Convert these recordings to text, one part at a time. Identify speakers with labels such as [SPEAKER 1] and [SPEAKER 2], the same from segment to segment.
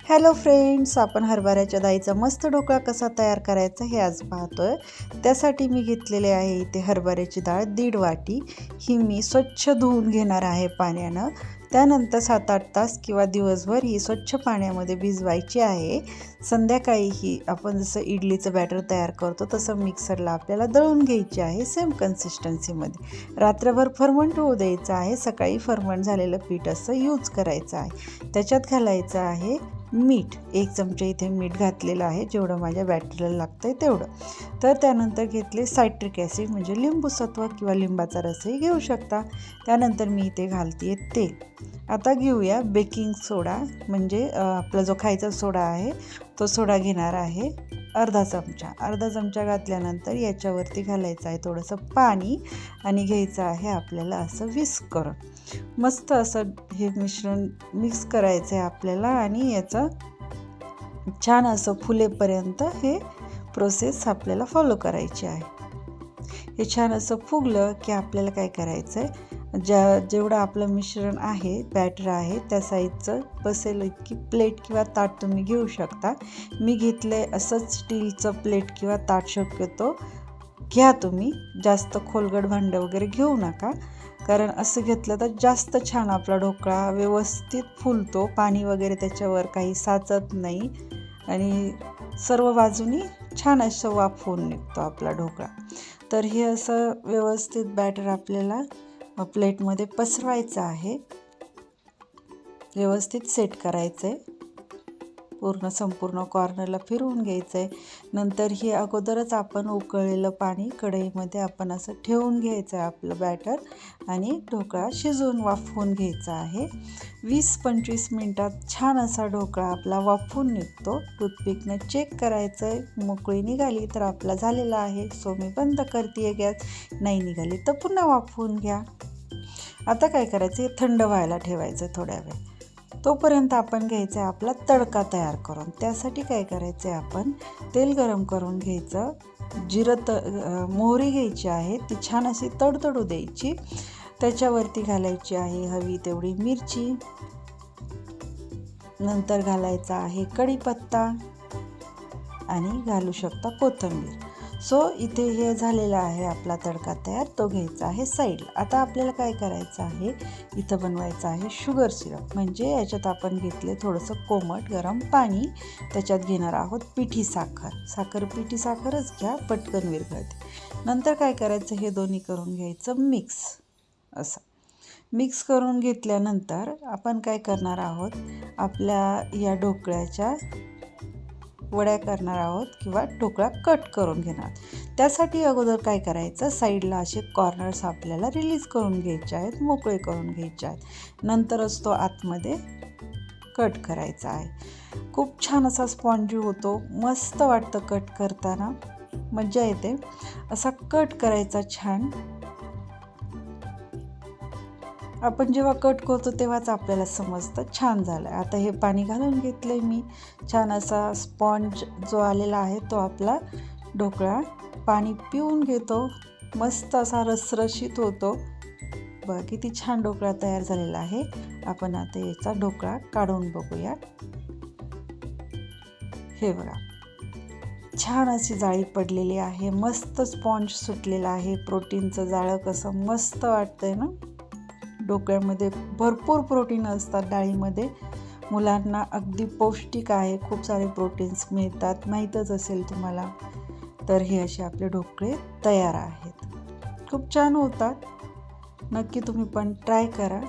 [SPEAKER 1] Hello friends, आपण हरभऱ्याच्या डाळीचा मस्त ढोकळा कसा तयार करायचा हे आज पाहतोय। त्यासाठी मी घेतलेले आहे इथे हरभऱ्याची डाळ 1.5 वाटी। ही मी स्वच्छ धुवून घेणार आहे पाण्यानं। त्यानंतर 7-8 तास किंवा दिवसभर ही स्वच्छ पाण्यामध्ये भिजवायची आहे। संध्याकाळी ही आपण जसं इडलीचं बॅटर तयार करतो तसं मिक्सरला आपल्याला दळून घ्यायची आहे, सेम कन्सिस्टन्सीमध्ये। रात्रभर फर्मंट होऊ द्यायचं आहे, सकाळी फर्मंट झालेलं पीठ असं यूज करायचं आहे। त्याच्यात घालायचं आहे मीठ, 1 चमचा इथे मीठ घातलेलं आहे, जेवढं माझ्या बॅटरला लागतंय तेवढं। तर त्यानंतर घेतले सायट्रिक ॲसिड म्हणजे लिंबू सत्व किंवा लिंबाचा रसही घेऊ शकता। त्यानंतर मी इथे घालते तेल। आता घेऊया बेकिंग सोडा म्हणजे आपला जो खायचा सोडा आहे तो सोडा घेणार आहे अर्धा चमचा घातल्यानंतर याच्यावरती घालायचं आहे थोडंसं पाणी आणि घ्यायचं आहे आपल्याला असं विस्क करून। मस्त असं हे मिश्रण मिक्स करायचं आहे आपल्याला आणि याचं छान असं फुलेपर्यंत हे प्रोसेस आपल्याला फॉलो करायची आहे। हे छान असं फुगलं की आपल्याला काय करायचं आहे, जेवढं आपलं मिश्रण आहे बॅटर आहे त्या साईजचं बसेल इतकी प्लेट किंवा ताट तुम्ही घेऊ शकता। मी घेतलं आहे असंच स्टीलचं प्लेट किंवा ताट शक्यतो घ्या तुम्ही, जास्त खोलगट भांडं वगैरे घेऊ नका, कारण असं घेतलं तर जास्त छान आपला ढोकळा व्यवस्थित फुलतो, पाणी वगैरे त्याच्यावर काही साचत नाही आणि सर्व बाजूनी छान असं वाफवून निघतो आपला ढोकळा। तर हे असं व्यवस्थित बॅटर आपल्याला प्लेटमध्ये पसरवायचं आहे, व्यवस्थित सेट करायचं आहे, संपूर्ण कॉर्नरला फिरवून घ्यायचं आहे। नंतर हे अगोदरच आपण उकळलेलं पाणी कढईमध्ये आपण असं ठेवून घ्यायचं आहे आपलं बॅटर आणि ढोकळा शिजवून वाफवून घ्यायचा आहे। 20-25 मिनटात छान असा ढोकळा आपला वाफवून निघतो। टूथपिकनं चेक करायचं आहे, मोकळी निघाली तर आपला झालेला आहे। सो मी बंद करते गॅस, नाही निघाली तर पुन्हा वाफवून घ्या। आता काय करायचं, हे थंड व्हायला ठेवायचं थोड्या वेळ, तोपर्यंत आपण घ्यायचं आहे आपला तडका तयार करून। त्यासाठी काय करायचं आहे, आपण तेल गरम करून घ्यायचं, मोहरी घ्यायची आहे, ती छान अशी तडतडू द्यायची। त्याच्यावरती घालायची आहे हवी तेवढी मिरची, नंतर घालायचा आहे कढीपत्ता आणि घालू शकता कोथिंबीर। सो इथे हे झालेला आहे आपला तडका तयार, तो घ्यायचा आहे साईडला। आता आपल्याला काय करायचं आहे, इथं बनवायचं आहे शुगर सिरप, म्हणजे याच्यात आपण घेतले थोडंसं कोमट गरम पाणी, त्याच्यात घेणार आहोत पिठी पिठी साखरच घ्या, पटकन विरघळते। नंतर काय करायचं, हे दोन्ही करून घ्यायचं मिक्स। असं मिक्स करून घेतल्यानंतर आपण काय करणार आहोत, आपल्या या ढोकळ्याच्या वड्या करणार आहोत किंवा ढोकळा कट करून घेणार। त्यासाठी अगोदर काय करायचं, साईडला असे कॉर्नर्स आपल्याला रिलीज करून घ्यायचे आहेत, मोकळे करून घ्यायचे आहेत। नंतरच तो आतमध्ये कट करायचा आहे। खूप छान असा स्पॉन्जी होतो, मस्त वाटतं कट करताना, मजा येते। असा कट करायचा छान, आपण जेव्हा कट करतो तेव्हाच आपल्याला समजतं छान झालं। आता हे पाणी घालून घेतलंय मी, छान असा स्पॉन्ज जो आलेला आहे तो आपला ढोकळा पाणी पिऊन घेतो, मस्त असा रसरशीत होतो। बघा किती छान ढोकळा तयार झालेला आहे। आपण आता याचा ढोकळा काढून बघूया। हे बघा छान अशी जाळी पडलेली आहे, मस्त स्पॉन्ज सुटलेला आहे, प्रोटीनचं जाळं कसं मस्त वाटतंय ना। ढोकळ्यामध्ये भरपूर प्रोटीन असतात, डाळीमध्ये मुलांना अगदी पौष्टिक आहे, खूप सारे प्रोटीन्स मिळतात, माहीतच असेल तुम्हाला। तर हे असे आपले ढोकळे तयार आहेत, खूप छान होतात, नक्की तुम्ही पण ट्राय करा।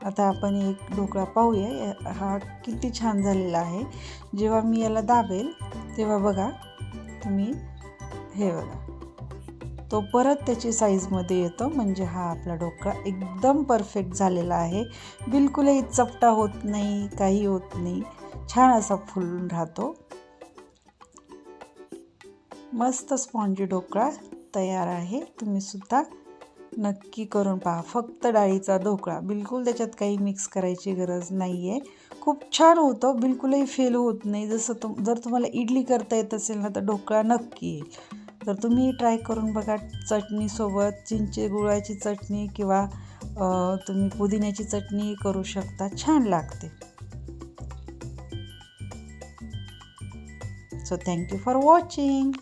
[SPEAKER 1] आता आपण एक ढोकळा पाहूया, हा किती छान झालेला आहे। जेव्हा मी याला दाबेल तेव्हा बघा तुम्ही, हे बघा तो परत त्याची साईजमध्ये येतो, म्हणजे हा आपला ढोकळा एकदम परफेक्ट झालेला आहे। बिलकुलही चपटा होत नाही, काही होत नाही, छान असा फुलून राहतो। मस्त स्पॉन्जी ढोकळा तयार आहे, तुम्ही सुद्धा नक्की करून पहा। फक्त डाळीचा ढोकळा, बिलकुल त्याच्यात काही मिक्स करायची गरज नाही आहे, खूप छान होतो, बिलकुलही फेल होत नाही। जर तुम्हाला इडली करता येत असेल ना तर ढोकळा नक्की येईल। तर तुम्ही ट्राय करून बघा, चटणीसोबत चिंचे गुळाची चटणी किंवा तुम्ही पुदिन्याची चटणी करू शकता, छान लागते. So thank you for watching.